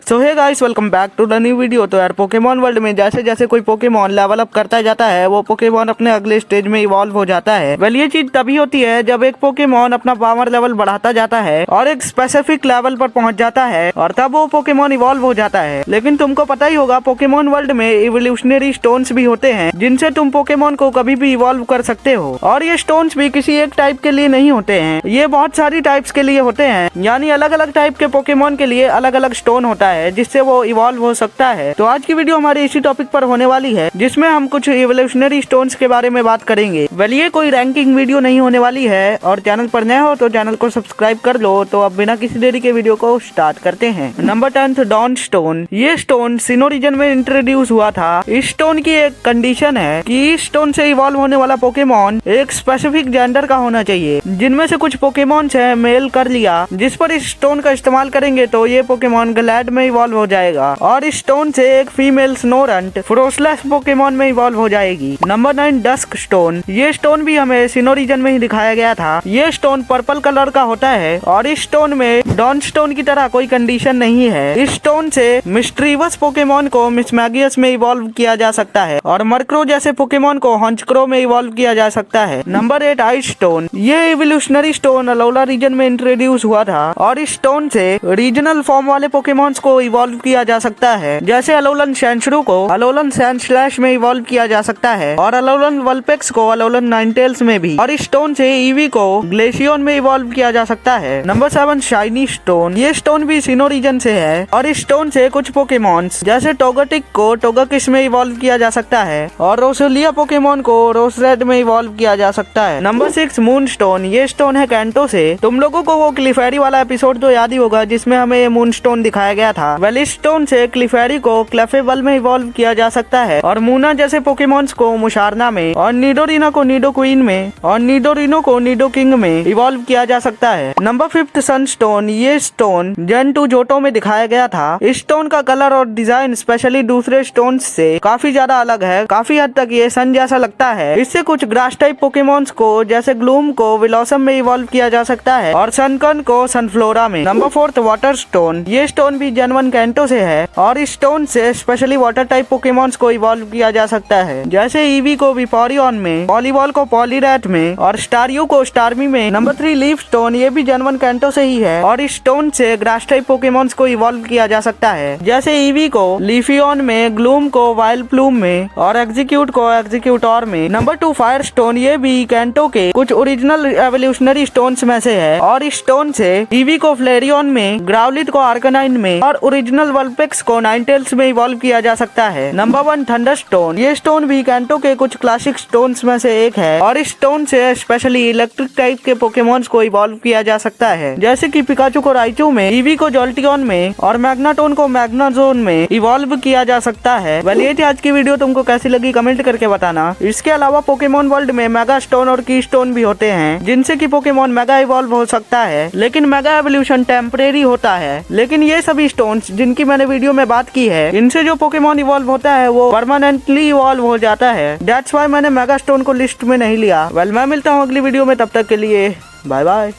So hey guys, welcome back to the new video. तो यार Pokemon world में जैसे जैसे कोई पोकेमॉन लेवल अप करता जाता है वो पोकेमॉन अपने अगले स्टेज में इवॉल्व हो जाता है। वेल ये चीज तभी होती है जब एक पोकेमॉन अपना पावर लेवल बढ़ाता जाता है और एक स्पेसिफिक लेवल पर पहुंच जाता है और तब वो पोकेमॉन इवॉल्व हो जाता है। लेकिन तुमको पता ही होगा पोकेमॉन वर्ल्ड में इवोल्यूशनरी स्टोन्स भी होते हैं जिनसे तुम पोकेमॉन को कभी भी इवॉल्व कर सकते हो। और ये स्टोन्स भी किसी एक टाइप के लिए नहीं होते हैं, ये बहुत सारी टाइप्स के लिए होते हैं। यानी अलग अलग टाइप के पोकेमॉन के लिए अलग अलग स्टोन होता है जिससे वो इवॉल्व हो सकता है। तो आज की वीडियो हमारी इसी टॉपिक पर होने वाली है जिसमें हम कुछ इवोल्यूशनरी स्टोन्स के बारे में बात करेंगे। वेल ये कोई रैंकिंग वीडियो नहीं होने वाली है और चैनल पर नए हो तो चैनल को सब्सक्राइब कर लो। तो अब बिना किसी देरी के वीडियो को स्टार्ट करते हैं। Number 10 dawn stone. ये स्टोन सिनो रीजन में इंट्रोड्यूस हुआ था। इस स्टोन की एक कंडीशन है कि इस स्टोन से इवॉल्व होने वाला पोकेमॉन एक स्पेसिफिक जेंडर का होना चाहिए, जिनमें से कुछ पोकेमॉन है मेल कर लिया, जिस पर इस स्टोन का इस्तेमाल करेंगे तो ये पोकेमॉन ग्लैड में इवॉल्व हो जाएगा और इस स्टोन से एक फीमेल स्नोरंट फ्रोस्लेस पोकेमॉन में इवॉल्व हो जाएगी। Number 9 dusk stone. ये स्टोन भी हमें सिनो रीजन में ही दिखाया गया था। ये स्टोन पर्पल कलर का होता है और इस स्टोन में डॉन स्टोन की तरह कोई कंडीशन नहीं है। इस स्टोन से मिस्ट्रीवस पोकेमॉन को मिसमैगियस में इवॉल्व किया जा सकता है और मर्क्रो जैसे पोकेमॉन को हंचक्रो में इवॉल्व किया जा सकता है। Number 8 ice stone. ये इवोल्यूशनरी स्टोन अलोला रीजन में इंट्रोड्यूस हुआ था और इस स्टोन से रीजनल फॉर्म वाले पोकेमॉन्स को इवॉल्व किया जा सकता है, जैसे अलोलन शैंशरू को अलोलन सैंडस्लैश में इवॉल्व किया जा सकता है और अलोलन वल्पेक्स को अलोलन नाइनटेल्स में भी। और इस स्टोन से ईवी को ग्लेशियन में इवॉल्व किया जा सकता है। Number 7 shiny stone. ये स्टोन भी सिनो रीजन से है और इस स्टोन से कुछ पोकेमॉन्स जैसे टोगेटिक को टोगेकिस में इवॉल्व किया जा सकता है और रोसेलिया पोकेमॉन को रोसरेड में इवॉल्व किया जा सकता है। Number 6 moon stone. ये स्टोन है कैंटो से। तुम लोगों को वो क्लिफेरी वाला एपिसोड तो याद ही होगा जिसमें हमें ये मून स्टोन दिखाया गया था। वेल इस स्टोन से क्लिफेरी को क्लेफेबल में इवॉल्व किया जा सकता है और मूना जैसे पोकेमॉन्स को मुशारना में और नीडोरिना को नीडो क्वीन में और नीडोरिनो को नीडो किंग में इवॉल्व किया जा सकता है। नंबर 5 सन स्टोन। ये स्टोन जेन 2 जोटो में दिखाया गया था। इस स्टोन का कलर और डिजाइन स्पेशली दूसरे स्टोन से काफी ज्यादा अलग है। काफी हद तक ये सन जैसा लगता है। इससे कुछ ग्रास टाइप पोकेमॉन्स को जैसे ग्लूम को विलोसम में इवॉल्व किया जा सकता है और सनकन को सनफ्लोरा में। Number 4 water stone. ये स्टोन भी जेन 1 कैंटो से है और इस स्टोन से स्पेशली वाटर टाइप पोकेमॉन्स को इवॉल्व किया जा सकता है, जैसे ईवी को विपोरियन में, पॉलीबॉल को पॉलीरैट में और स्टारियो को स्टार्मी में। Number 3 leaf stone. ये भी जेन 1 कैंटो से ही है और इस स्टोन से ग्रास टाइप पोकेमॉन्स को इवॉल्व किया जा सकता है, जैसे ईवी को लीफियन में, ग्लूम को वाइल्ड प्लूम में और एग्जीक्यूट को एग्जीक्यूटोर में। Number 2 fire stone. ये भी कैंटो के कुछ ओरिजिनल एवोल्यूशनरी स्टोन्स में से है और इस स्टोन से ईवी को फ्लेरियन में, ग्राउलिट को आर्कनाइन में और ओरिजिनल वल्पेक्स को नाइनटेल्स में इवॉल्व किया जा सकता है। Number 1 thunder stone. ये स्टोन भी कैंटो के कुछ क्लासिक स्टोन्स में से एक है और इस स्टोन से स्पेशली इलेक्ट्रिक टाइप के पोकेमॉन्स को इवॉल्व किया जा सकता है, जैसे कि पिकाचू को राइचू में, ईवी को जॉल्टियन में और मैग्नाटोन को मैग्नाजोन में इवॉल्व किया जा सकता है। वेल ये थी आज की वीडियो, तुमको कैसी लगी कमेंट करके बताना। इसके अलावा पोकेमॉन वर्ल्ड में मेगा स्टोन और की स्टोन भी होते हैं जिनसे कि पोकेमॉन मेगा इवॉल्व हो सकता है, लेकिन मेगा एवोल्यूशन टेम्परेरी होता है। लेकिन ये सभी स्टोन्स जिनकी मैंने वीडियो में बात की है, इनसे जो पोकेमॉन इवॉल्व होता है वो परमानेंटली इवॉल्व हो जाता है। दैट्स व्हाई मैंने मेगा स्टोन को लिस्ट में नहीं लिया। वेल मैं मिलता हूँ अगली वीडियो में, तब तक के लिए बाय बाय।